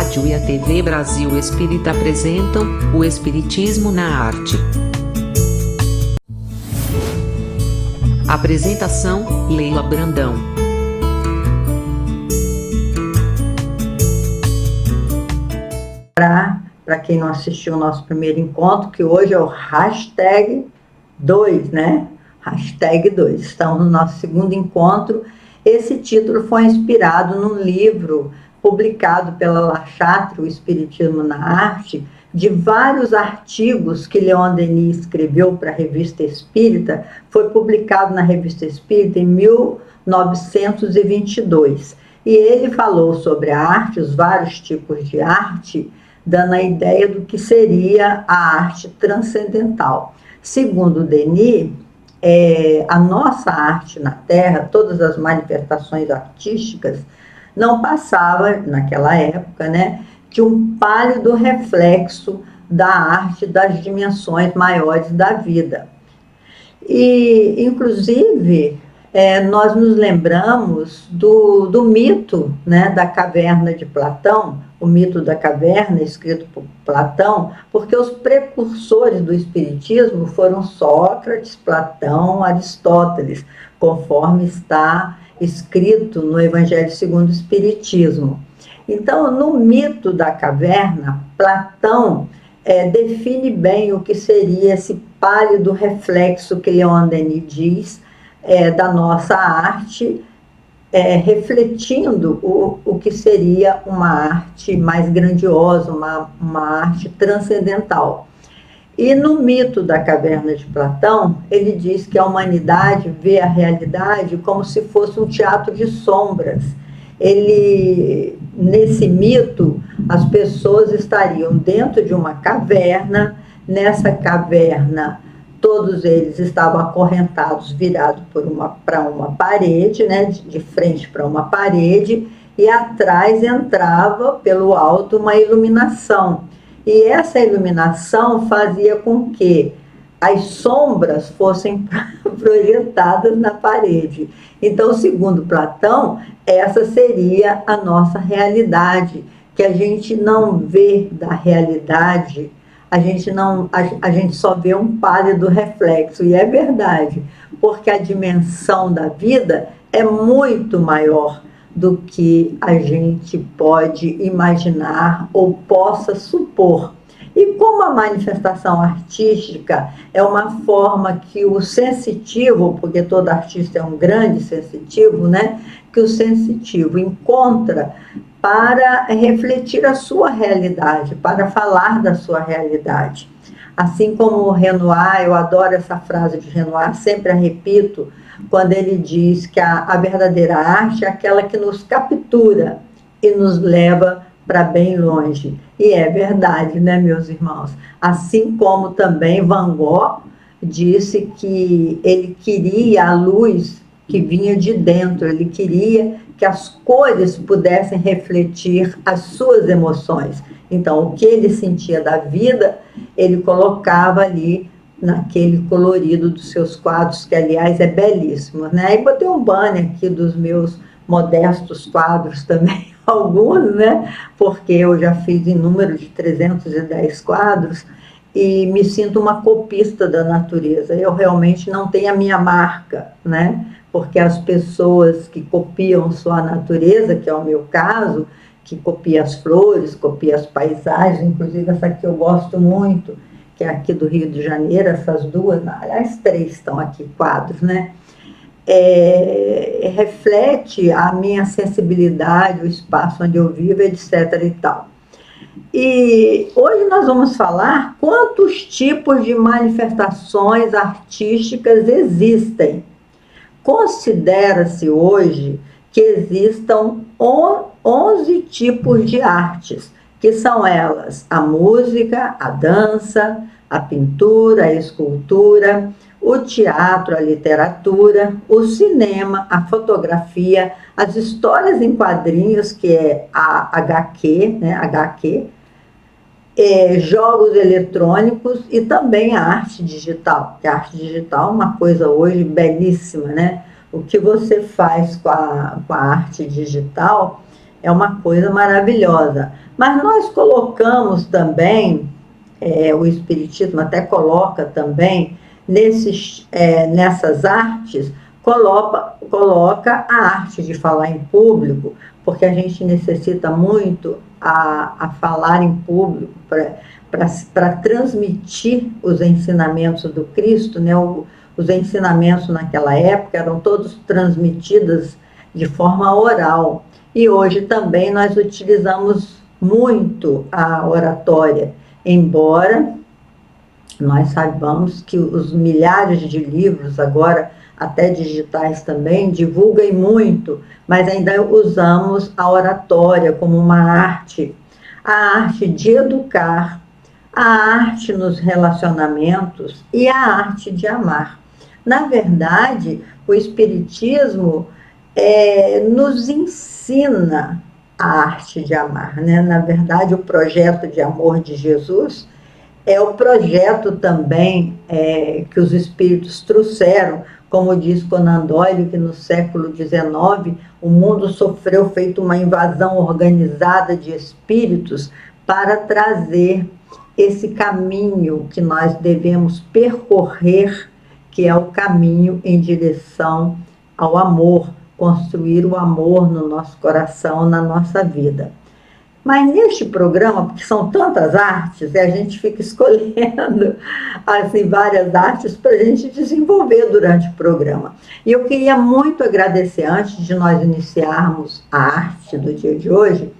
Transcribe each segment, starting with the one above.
rádio e a TV Brasil Espírita apresentam o Espiritismo na Arte. Apresentação: Leila Brandão. Para quem não assistiu o nosso primeiro encontro, que hoje é o hashtag 2, né? Hashtag 2. Estamos no nosso segundo encontro. Esse título foi inspirado num livro publicado pela La Chatre, O Espiritismo na Arte, de vários artigos que Leon Denis escreveu para a Revista Espírita. Foi publicado na Revista Espírita em 1922. E ele falou sobre a arte, os vários tipos de arte, dando a ideia do que seria a arte transcendental. Segundo Denis, a nossa arte na Terra, todas as manifestações artísticas, não passava, naquela época, né, de um pálido reflexo da arte das dimensões maiores da vida. E, inclusive, nós nos lembramos do mito, né, da caverna de Platão, o mito da caverna, escrito por Platão, porque os precursores do espiritismo foram Sócrates, Platão, Aristóteles, conforme está escrito no Evangelho segundo o Espiritismo. Então, no mito da caverna, Platão define bem o que seria esse pálido reflexo que Leon Denis diz da nossa arte, refletindo o que seria uma arte mais grandiosa, uma arte transcendental. E no mito da caverna de Platão, ele diz que a humanidade vê a realidade como se fosse um teatro de sombras. Nesse mito, as pessoas estariam dentro de uma caverna. Nessa caverna, todos eles estavam acorrentados, virados para uma parede, né, de frente para uma parede, e atrás entrava pelo alto uma iluminação. E essa iluminação fazia com que as sombras fossem projetadas na parede. Então, segundo Platão, essa seria a nossa realidade, que a gente não vê da realidade, a gente só vê um pálido reflexo. E é verdade, porque a dimensão da vida é muito maior do que a gente pode imaginar ou possa supor. E como a manifestação artística é uma forma que o sensitivo, porque todo artista é um grande sensitivo, né? Que o sensitivo encontra para refletir a sua realidade, para falar da sua realidade. Assim como o Renoir, eu adoro essa frase de Renoir, sempre a repito, quando ele diz que a verdadeira arte é aquela que nos captura e nos leva para bem longe. E é verdade, né, meus irmãos? Assim como também Van Gogh disse que ele queria a luz que vinha de dentro, ele queria que as cores pudessem refletir as suas emoções. Então, o que ele sentia da vida, ele colocava ali naquele colorido dos seus quadros, que, aliás, é belíssimo, né? Aí botei um banner aqui dos meus modestos quadros também, alguns, né? Porque eu já fiz em número de 310 quadros e me sinto uma copista da natureza. Eu realmente não tenho a minha marca, né? Porque as pessoas que copiam só a natureza, que é o meu caso, que copia as flores, copia as paisagens, inclusive essa aqui eu gosto muito, que é aqui do Rio de Janeiro, essas duas, aliás, 3 estão aqui, quadros, né? Reflete a minha sensibilidade, o espaço onde eu vivo, etc. e tal. E hoje nós vamos falar quantos tipos de manifestações artísticas existem. Considera-se hoje que existam 11 tipos de artes, que são elas: a música, a dança, a pintura, a escultura, o teatro, a literatura, o cinema, a fotografia, as histórias em quadrinhos, que é a HQ, né, jogos eletrônicos e também a arte digital. Que a arte digital é uma coisa hoje belíssima, né? O que você faz com a arte digital é uma coisa maravilhosa. Mas nós colocamos também, o Espiritismo até coloca também, nessas artes, coloca a arte de falar em público, porque a gente necessita muito a falar em público para transmitir os ensinamentos do Cristo, né? Os ensinamentos naquela época eram todos transmitidos de forma oral. E hoje também nós utilizamos muito a oratória, embora nós saibamos que os milhares de livros, agora até digitais também, divulguem muito, mas ainda usamos a oratória como uma arte, a arte de educar, a arte nos relacionamentos e a arte de amar. Na verdade, o Espiritismo nos ensina a arte de amar, né? Na verdade, o projeto de amor de Jesus é o projeto também que os espíritos trouxeram, como diz Conan Doyle, que no século XIX o mundo sofreu feito uma invasão organizada de espíritos para trazer esse caminho que nós devemos percorrer, que é o caminho em direção ao amor, construir o amor no nosso coração, na nossa vida. Mas neste programa, porque são tantas artes, e a gente fica escolhendo assim, várias artes para a gente desenvolver durante o programa. E eu queria muito agradecer, antes de nós iniciarmos a arte do dia de hoje,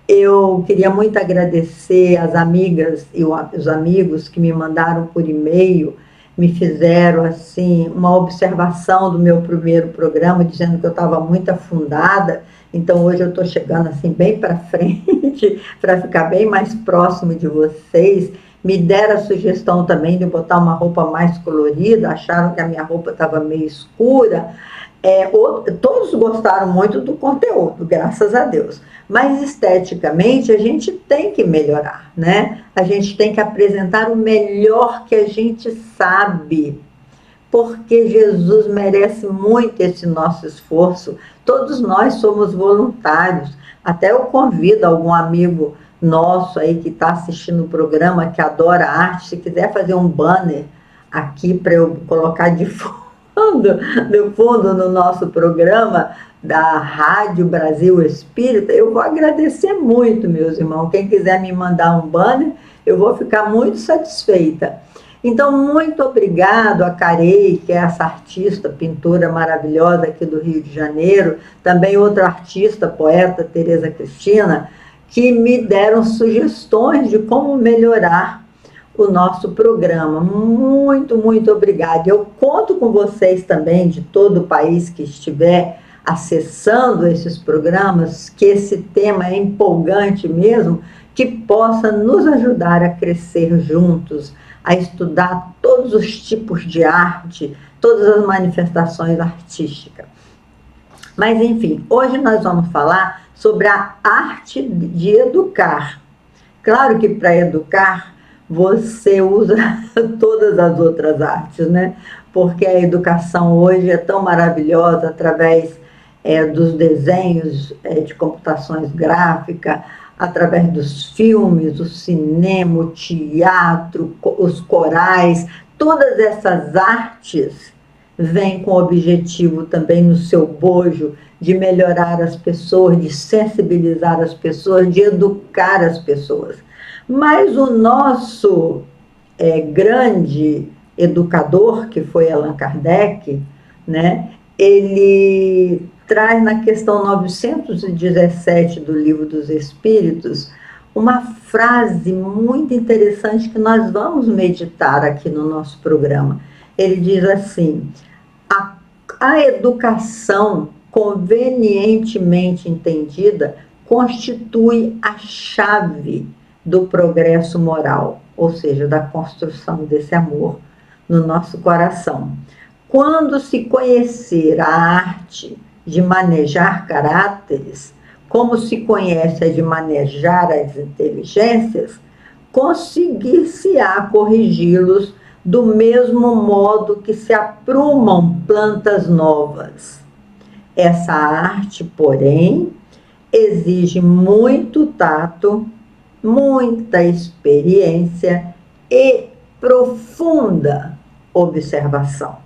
eu queria muito agradecer as amigas e os amigos que me mandaram por e-mail, me fizeram assim uma observação do meu primeiro programa, dizendo que eu estava muito afundada. Então hoje eu estou chegando assim bem para frente, para ficar bem mais próximo de vocês. Me deram a sugestão também de botar uma roupa mais colorida, acharam que a minha roupa estava meio escura. Todos gostaram muito do conteúdo, graças a Deus. Mas esteticamente a gente tem que melhorar, né? A gente tem que apresentar o melhor que a gente sabe, porque Jesus merece muito esse nosso esforço. Todos nós somos voluntários. Até eu convido algum amigo nosso aí que está assistindo o programa, que adora arte, se quiser fazer um banner aqui para eu colocar de fundo no nosso programa da Rádio Brasil Espírita, eu vou agradecer muito, meus irmãos. Quem quiser me mandar um banner, eu vou ficar muito satisfeita. Então, muito obrigado a Carei, que é essa artista, pintora maravilhosa aqui do Rio de Janeiro, também outra artista, poeta, Tereza Cristina, que me deram sugestões de como melhorar o nosso programa. Muito, muito obrigada. Eu conto com vocês também, de todo o país que estiver acessando esses programas, que esse tema é empolgante mesmo, que possa nos ajudar a crescer juntos, a estudar todos os tipos de arte, todas as manifestações artísticas. Mas, enfim, hoje nós vamos falar sobre a arte de educar. Claro que para educar você usa todas as outras artes, né? Porque a educação hoje é tão maravilhosa através dos desenhos de computações gráficas, através dos filmes, o cinema, o teatro, os corais. Todas essas artes vêm com o objetivo também no seu bojo de melhorar as pessoas, de sensibilizar as pessoas, de educar as pessoas. Mas o nosso grande educador, que foi Allan Kardec, né, ele traz na questão 917 do Livro dos Espíritos uma frase muito interessante que nós vamos meditar aqui no nosso programa. Ele diz assim: a educação convenientemente entendida constitui a chave do progresso moral, ou seja, da construção desse amor no nosso coração. Quando se conhecer a arte de manejar caráteres, como se conhece a de manejar as inteligências, conseguir-se-á corrigi-los do mesmo modo que se aprumam plantas novas. Essa arte, porém, exige muito tato, muita experiência e profunda observação.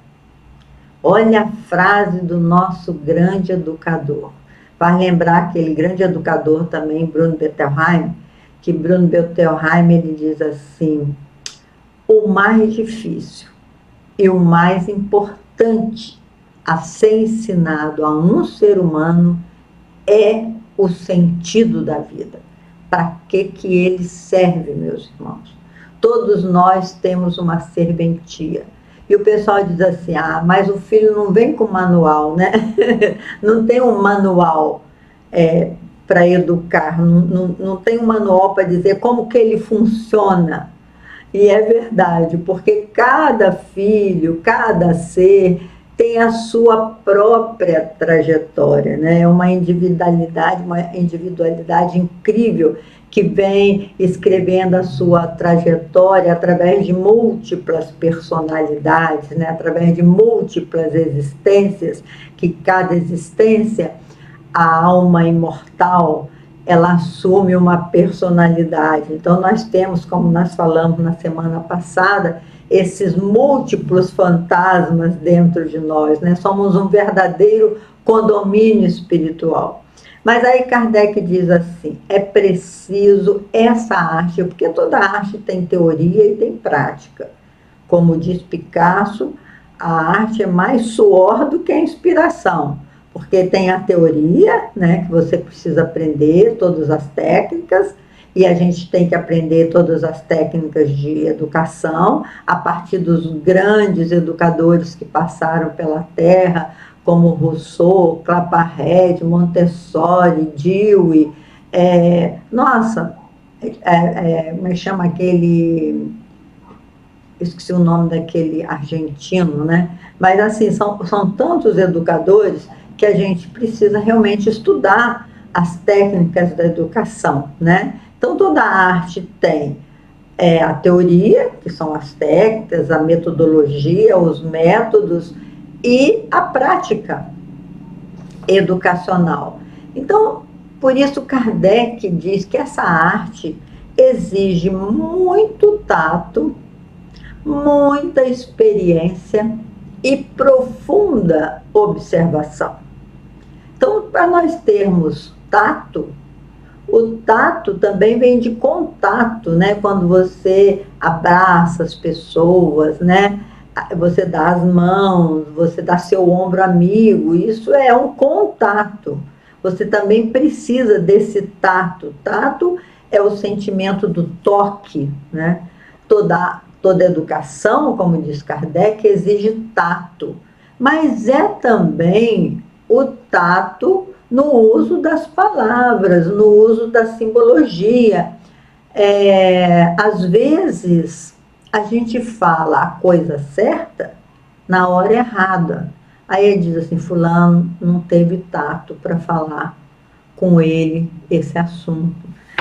Olha a frase do nosso grande educador. Vai lembrar aquele grande educador também, Bruno Bettelheim, que Bruno Bettelheim ele diz assim: o mais difícil e o mais importante a ser ensinado a um ser humano é o sentido da vida. Para que ele serve, meus irmãos? Todos nós temos uma serventia. E o pessoal diz assim: ah, mas o filho não vem com manual, né? Não tem um manual para educar, não tem um manual para dizer como que ele funciona. E é verdade, porque cada filho, cada ser tem a sua própria trajetória, né? É uma individualidade incrível que vem escrevendo a sua trajetória através de múltiplas personalidades, né? Através de múltiplas existências, que cada existência, a alma imortal, ela assume uma personalidade. Então, nós temos, como nós falamos na semana passada, esses múltiplos fantasmas dentro de nós, né? Somos um verdadeiro condomínio espiritual. Mas aí Kardec diz assim: é preciso essa arte, porque toda arte tem teoria e tem prática. Como diz Picasso, a arte é mais suor do que a inspiração, porque tem a teoria, né, que você precisa aprender todas as técnicas, e a gente tem que aprender todas as técnicas de educação a partir dos grandes educadores que passaram pela Terra, como Rousseau, Claparède, Montessori, Dewey. Como é que chama aquele... Esqueci o nome daquele argentino, né? Mas, assim, são tantos educadores que a gente precisa realmente estudar as técnicas da educação, né? Então, toda arte tem a teoria, que são as técnicas, a metodologia, os métodos, e a prática educacional. Então, por isso Kardec diz que essa arte exige muito tato, muita experiência e profunda observação. Então, para nós termos tato, o tato também vem de contato, né? Quando você abraça as pessoas, né? Você dá as mãos, você dá seu ombro amigo, isso é um contato. Você também precisa desse tato. Tato é o sentimento do toque, né? Toda educação, como diz Kardec, exige tato, mas é também o tato no uso das palavras, no uso da simbologia. Às vezes, a gente fala a coisa certa na hora errada. Aí ele diz assim: fulano não teve tato para falar com ele esse assunto,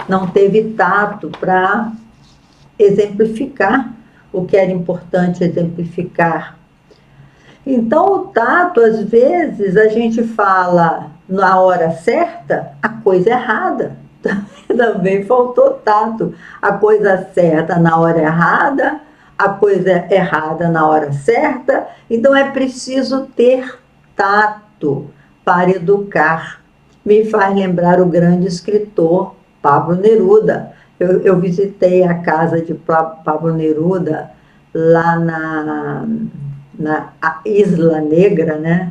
não teve tato para exemplificar o que era importante exemplificar. Então, o tato, às vezes, a gente fala na hora certa a coisa errada. Também faltou tato. A coisa certa na hora errada, a coisa errada na hora certa. Então, é preciso ter tato para educar. Me faz lembrar o grande escritor Pablo Neruda. Eu visitei a casa de Pablo Neruda lá na Isla Negra, né?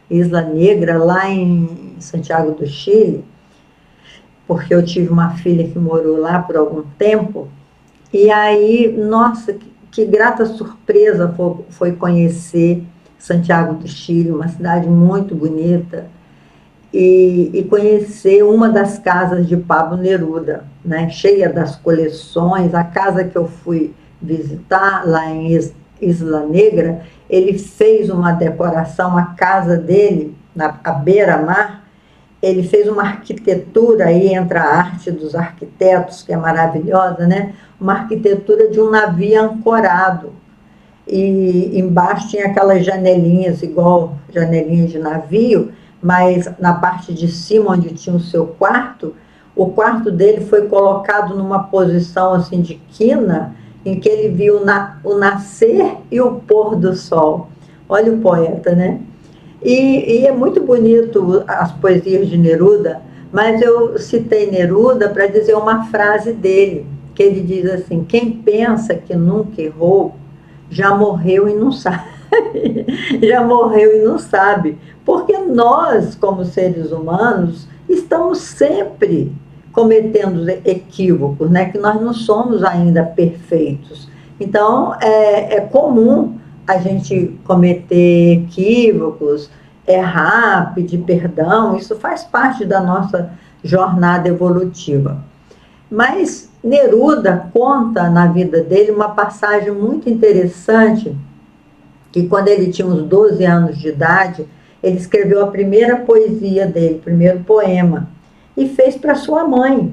Isla Negra, lá em Santiago do Chile, porque eu tive uma filha que morou lá por algum tempo. E aí, nossa, que grata surpresa foi conhecer Santiago do Chile, uma cidade muito bonita, e conhecer uma das casas de Pablo Neruda, né, cheia das coleções. A casa que eu fui visitar, lá em Isla Negra, ele fez uma decoração, a casa dele, à beira-mar, ele fez uma arquitetura, aí entra a arte dos arquitetos, que é maravilhosa, né? Uma arquitetura de um navio ancorado. E embaixo tinha aquelas janelinhas, igual janelinhas de navio, mas na parte de cima, onde tinha o seu quarto, o quarto dele foi colocado numa posição assim de quina, em que ele viu o nascer e o pôr do sol. Olha o poeta, né? E é muito bonito as poesias de Neruda, mas eu citei Neruda para dizer uma frase dele, que ele diz assim: quem pensa que nunca errou, já morreu e não sabe. Já morreu e não sabe. Porque nós, como seres humanos, estamos sempre cometendo equívocos, né? Que nós não somos ainda perfeitos. Então, é comum a gente cometer equívocos, errar, pedir perdão, isso faz parte da nossa jornada evolutiva. Mas Neruda conta na vida dele uma passagem muito interessante, que quando ele tinha uns 12 anos de idade, ele escreveu a primeira poesia dele, o primeiro poema, e fez para sua mãe.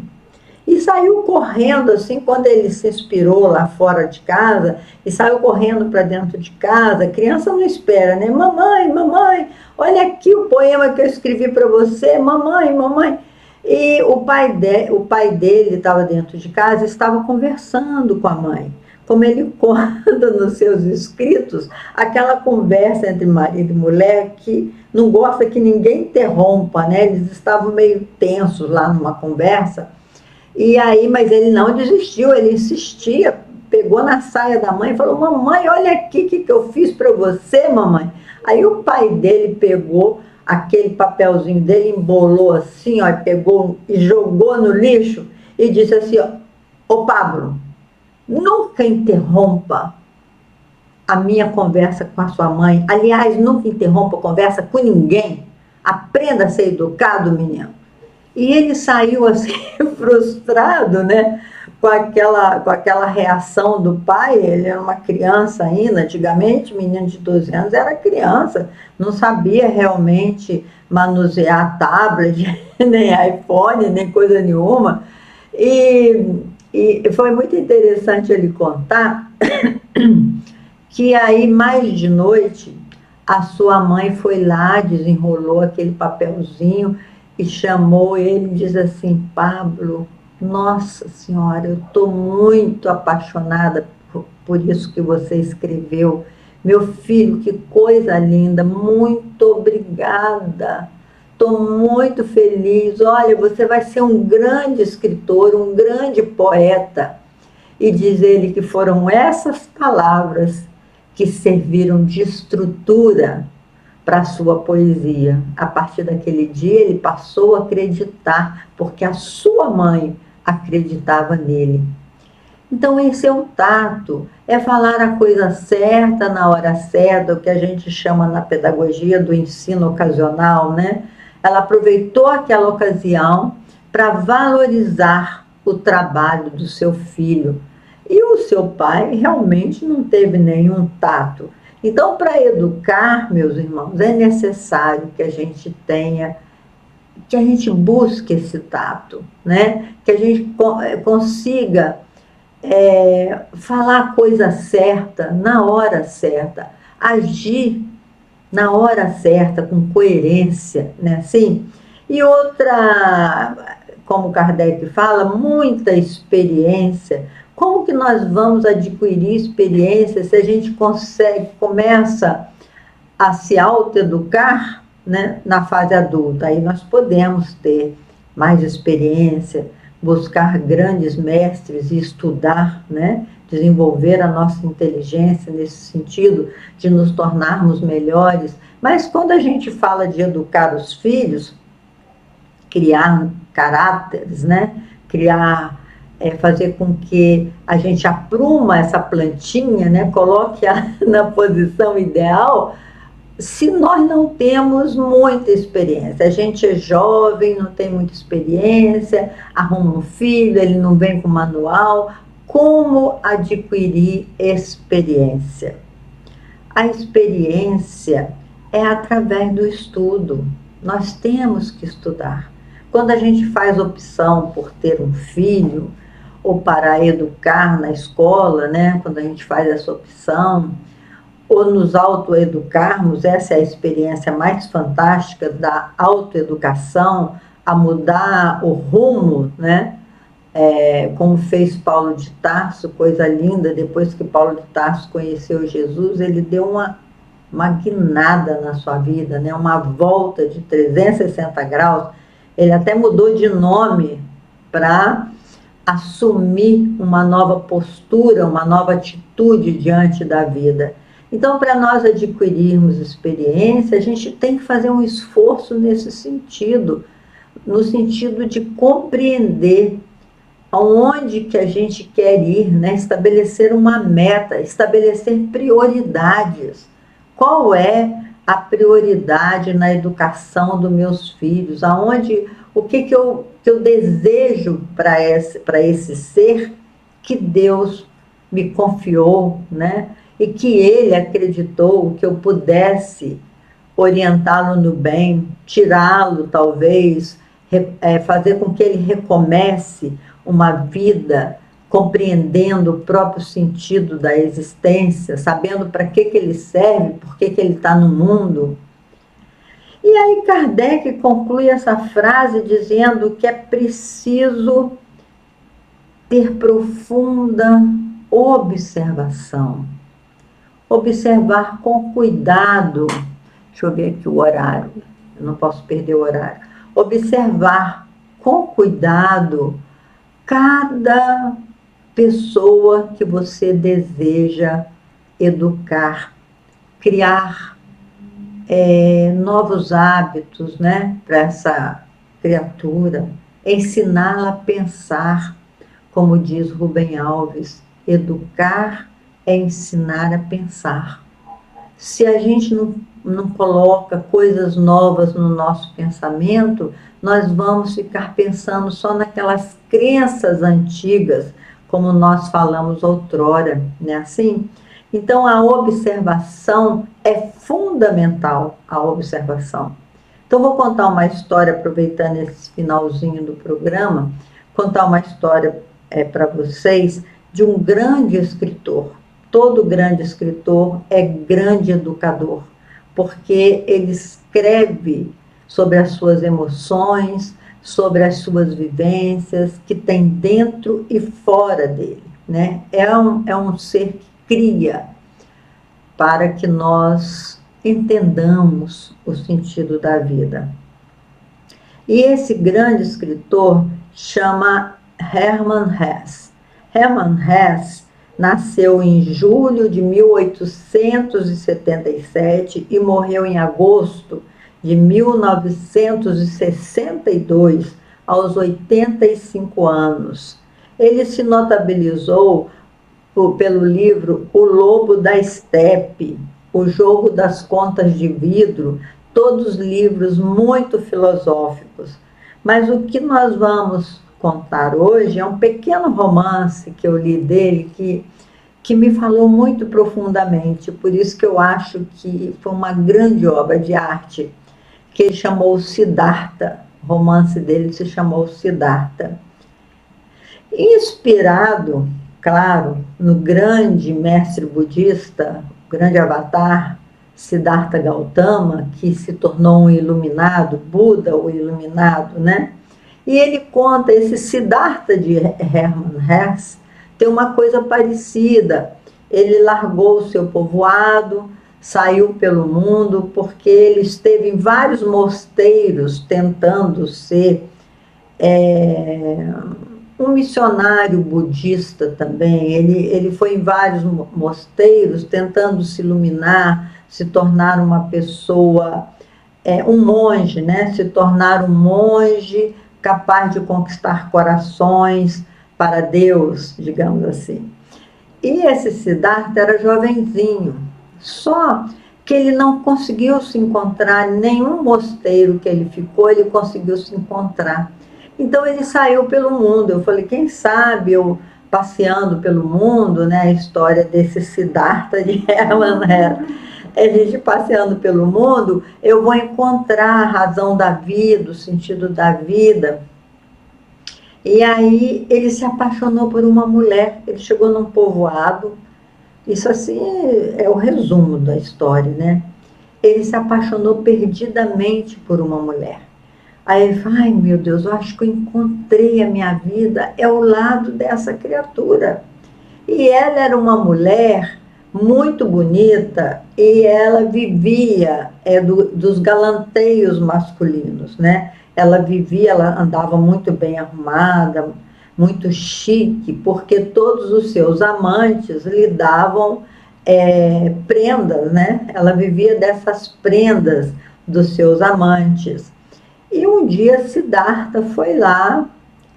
E saiu correndo, assim, quando ele se inspirou lá fora de casa, e saiu correndo para dentro de casa. A criança não espera, né? Mamãe, mamãe, olha aqui o poema que eu escrevi para você, mamãe, mamãe. E o pai dele estava dentro de casa e estava conversando com a mãe. Como ele conta nos seus escritos, aquela conversa entre marido e mulher que não gosta que ninguém interrompa, né? Eles estavam meio tensos lá numa conversa. E aí, mas ele não desistiu, ele insistia, pegou na saia da mãe e falou: mamãe, olha aqui o que eu fiz para você, mamãe. Aí o pai dele pegou aquele papelzinho dele, embolou assim, ó, pegou e jogou no lixo e disse assim: ó, ô Pablo, nunca interrompa a minha conversa com a sua mãe. Aliás, nunca interrompa a conversa com ninguém. Aprenda a ser educado, menino. E ele saiu assim, frustrado, né? Com aquela reação do pai. Ele era uma criança ainda. Antigamente, menino de 12 anos era criança. Não sabia realmente manusear tablet, nem iPhone, nem coisa nenhuma. E foi muito interessante ele contar que aí, mais de noite, a sua mãe foi lá, desenrolou aquele papelzinho e chamou ele e diz assim: Pablo, nossa senhora, eu estou muito apaixonada por isso que você escreveu. Meu filho, que coisa linda, muito obrigada. Estou muito feliz. Olha, você vai ser um grande escritor, um grande poeta. E diz ele que foram essas palavras que serviram de estrutura para a sua poesia. A partir daquele dia, ele passou a acreditar, porque a sua mãe acreditava nele. Então, esse é o tato, é falar a coisa certa na hora certa, o que a gente chama na pedagogia do ensino ocasional, né? Ela aproveitou aquela ocasião para valorizar o trabalho do seu filho. E o seu pai realmente não teve nenhum tato. Então, para educar, meus irmãos, é necessário que a gente tenha, que a gente busque esse tato, né? Que a gente consiga falar a coisa certa, na hora certa, agir na hora certa, com coerência, né? Assim, e outra, como Kardec fala, muita experiência. Como que nós vamos adquirir experiência se a gente começa a se autoeducar, né, na fase adulta? Aí nós podemos ter mais experiência, buscar grandes mestres e estudar, né, desenvolver a nossa inteligência nesse sentido de nos tornarmos melhores. Mas quando a gente fala de educar os filhos, criar caráteres, né, fazer com que a gente apruma essa plantinha, né, coloque-a na posição ideal. Se nós não temos muita experiência, a gente é jovem, não tem muita experiência, arruma um filho, ele não vem com manual, como adquirir experiência? A experiência é através do estudo. Nós temos que estudar. Quando a gente faz opção por ter um filho, ou para educar na escola, né? Quando a gente faz essa opção, ou nos autoeducarmos, essa é a experiência mais fantástica da autoeducação, a mudar o rumo, né? Como fez Paulo de Tarso, coisa linda, depois que Paulo de Tarso conheceu Jesus, ele deu uma guinada na sua vida, né? Uma volta de 360 graus, ele até mudou de nome para assumir uma nova postura, uma nova atitude diante da vida. Então, para nós adquirirmos experiência, a gente tem que fazer um esforço nesse sentido, no sentido de compreender aonde que a gente quer ir, né? Estabelecer uma meta, estabelecer prioridades. Qual é a prioridade na educação dos meus filhos? O que eu desejo para esse ser que Deus me confiou, né? E que Ele acreditou que eu pudesse orientá-lo no bem, tirá-lo talvez, fazer com que ele recomece uma vida compreendendo o próprio sentido da existência, sabendo para que ele serve, por que ele está no mundo. E aí Kardec conclui essa frase dizendo que é preciso ter profunda observação. Observar com cuidado. Deixa eu ver aqui o horário, eu não posso perder o horário. Observar com cuidado cada pessoa que você deseja educar, criar novos hábitos, né, para essa criatura, ensiná-la a pensar, como diz Rubem Alves, educar é ensinar a pensar. Se a gente não coloca coisas novas no nosso pensamento, nós vamos ficar pensando só naquelas crenças antigas, como nós falamos outrora, não é assim? Então, a observação é fundamental, a observação. Então, vou contar uma história, aproveitando esse finalzinho do programa, contar uma história para vocês de um grande escritor. Todo grande escritor é grande educador, porque ele escreve sobre as suas emoções, sobre as suas vivências, que tem dentro e fora dele, né? É um ser que cria para que nós entendamos o sentido da vida. E esse grande escritor chama Hermann Hesse. Hermann Hesse nasceu em julho de 1877 e morreu em agosto de 1962, aos 85 anos. Ele se notabilizou pelo livro O Lobo da Estepe, O Jogo das Contas de Vidro, todos livros muito filosóficos. Mas o que nós vamos contar hoje é um pequeno romance que eu li dele, que me falou muito profundamente, por isso que eu acho que foi uma grande obra de arte, que ele chamou Siddhartha. O romance dele se chamou Siddhartha. Inspirado, claro, no grande mestre budista, o grande avatar, Siddhartha Gautama, que se tornou um iluminado, Buda, o iluminado, né? E ele conta, esse Siddhartha de Hermann Hesse tem uma coisa parecida. Ele largou o seu povoado, saiu pelo mundo, porque ele esteve em vários mosteiros tentando ser um missionário budista também. Ele foi em vários mosteiros tentando se iluminar, se tornar uma pessoa, um monge, né? Se tornar um monge capaz de conquistar corações para Deus, digamos assim. E esse Siddhartha era jovenzinho, só que ele não conseguiu se encontrar em nenhum mosteiro que ele ficou, ele conseguiu se encontrar. Então ele saiu pelo mundo. Eu falei, quem sabe eu passeando pelo mundo, né, a história desse Siddhartha de Hermann Hesse, a gente passeando pelo mundo, eu vou encontrar a razão da vida, o sentido da vida. E aí ele se apaixonou por uma mulher. Ele chegou num povoado Isso assim é o resumo da história, né? Ele se apaixonou perdidamente por uma mulher. Aí ele fala, ai meu Deus, eu acho que eu encontrei a minha vida, é o lado dessa criatura. E ela era uma mulher muito bonita e ela vivia dos galanteios masculinos, né? Ela vivia, ela andava muito bem arrumada, muito chique, porque todos os seus amantes lhe davam prendas, né? Ela vivia dessas prendas dos seus amantes. E um dia Siddhartha foi lá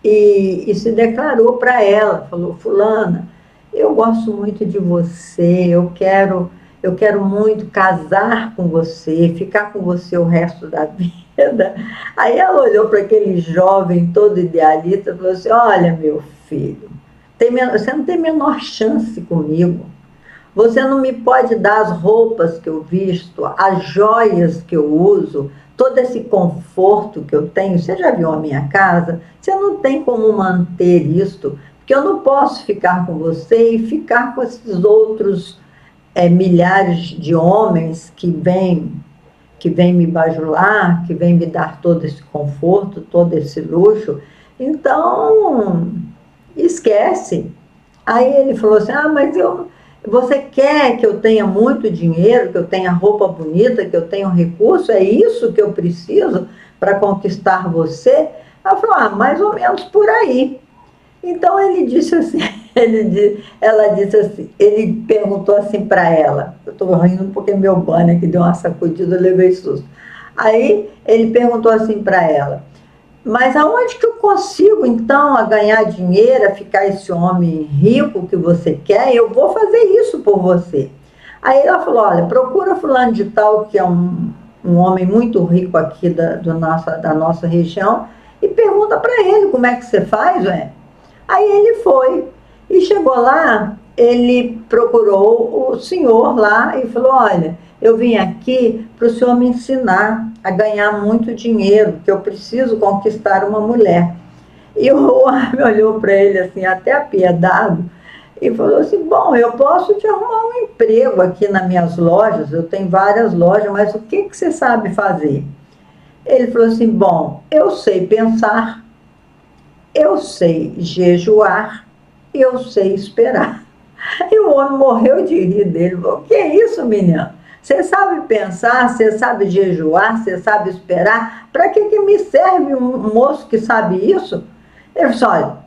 e se declarou para ela, falou, fulana, eu gosto muito de você, eu quero muito casar com você, ficar com você o resto da vida. Aí ela olhou para aquele jovem todo idealista e falou assim, olha meu filho, você não tem a menor chance comigo. Você não me pode dar as roupas que eu visto, as joias que eu uso, todo esse conforto que eu tenho. Você já viu a minha casa? Você não tem como manter isto, porque eu não posso ficar com você e ficar com esses outros milhares de homens que vêm me bajular, que vêm me dar todo esse conforto, todo esse luxo. Então, esquece. Aí ele falou assim, mas você quer que eu tenha muito dinheiro, que eu tenha roupa bonita, que eu tenha um recurso? É isso que eu preciso para conquistar você? Ela falou, mais ou menos por aí. Então ele disse assim, ela disse assim, ele perguntou assim para ela, eu estou rindo porque meu banner que deu uma sacudida, eu levei susto. Aí ele perguntou assim para ela, mas aonde que eu consigo, então, a ganhar dinheiro, a ficar esse homem rico que você quer? Eu vou fazer isso por você. Aí ela falou, olha, procura fulano de tal, que é um homem muito rico aqui da nossa região, e pergunta para ele como é que você faz, ué. Aí ele foi, e chegou lá, ele procurou o senhor lá e falou, olha, eu vim aqui para o senhor me ensinar a ganhar muito dinheiro, que eu preciso conquistar uma mulher. E o homem olhou para ele assim, até apiedado, e falou assim, bom, eu posso te arrumar um emprego aqui nas minhas lojas, eu tenho várias lojas, mas o que você sabe fazer? Ele falou assim, bom, eu sei pensar, eu sei jejuar, e eu sei esperar. E o homem morreu de rir dele. Falou, que é isso, menina? Você sabe pensar, você sabe jejuar, você sabe esperar? Para que me serve um moço que sabe isso? Ele disse, olha,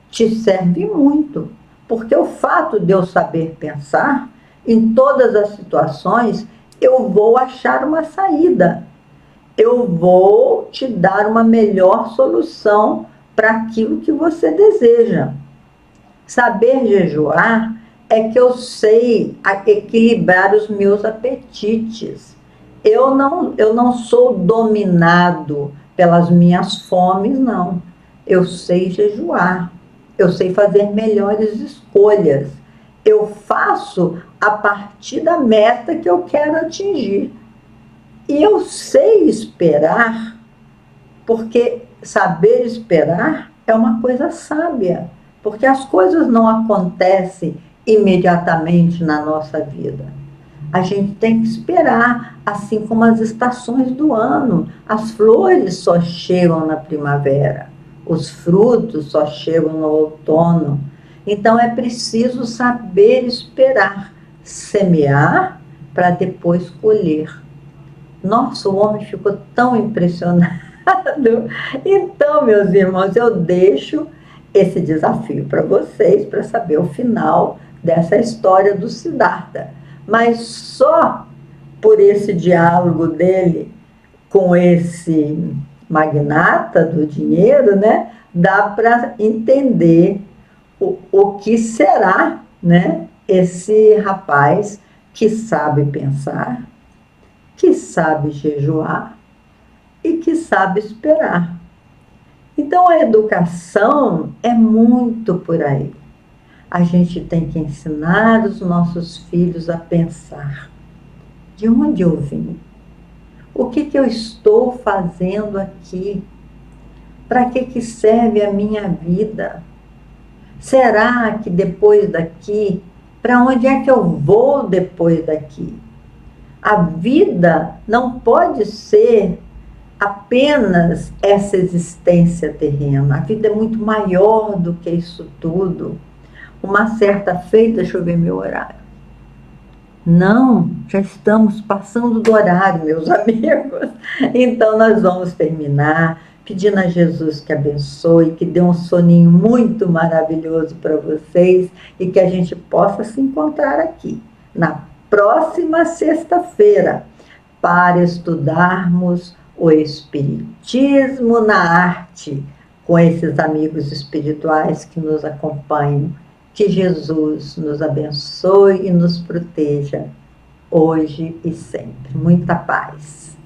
te serve muito. Porque o fato de eu saber pensar, em todas as situações, eu vou achar uma saída. Eu vou te dar uma melhor solução para aquilo que você deseja. Saber jejuar é que eu sei equilibrar os meus apetites. Eu não sou dominado pelas minhas fomes, não. Eu sei jejuar. Eu sei fazer melhores escolhas. Eu faço a partir da meta que eu quero atingir. E eu sei esperar, porque saber esperar é uma coisa sábia. Porque as coisas não acontecem imediatamente na nossa vida. A gente tem que esperar, assim como as estações do ano. As flores só chegam na primavera, os frutos só chegam no outono. Então é preciso saber esperar, semear para depois colher. Nossa, o homem ficou tão impressionado. Então, meus irmãos, eu deixo esse desafio para vocês, para saber o final dessa história do Siddhartha. Mas só por esse diálogo dele com esse magnata do dinheiro, né, dá para entender o que será, né, esse rapaz que sabe pensar, que sabe jejuar e que sabe esperar. Então, a educação é muito por aí. A gente tem que ensinar os nossos filhos a pensar. De onde eu vim? O que eu estou fazendo aqui? Para que serve a minha vida? Será que depois daqui Para onde é que eu vou depois daqui? A vida não pode ser apenas essa existência terrena. A vida é muito maior do que isso tudo. Uma certa feita, deixa eu ver meu horário. Não, já estamos passando do horário, meus amigos. Então nós vamos terminar pedindo a Jesus que abençoe, que dê um soninho muito maravilhoso para vocês e que a gente possa se encontrar aqui na próxima sexta-feira para estudarmos o Espiritismo na arte com esses amigos espirituais que nos acompanham. Que Jesus nos abençoe e nos proteja hoje e sempre. Muita paz.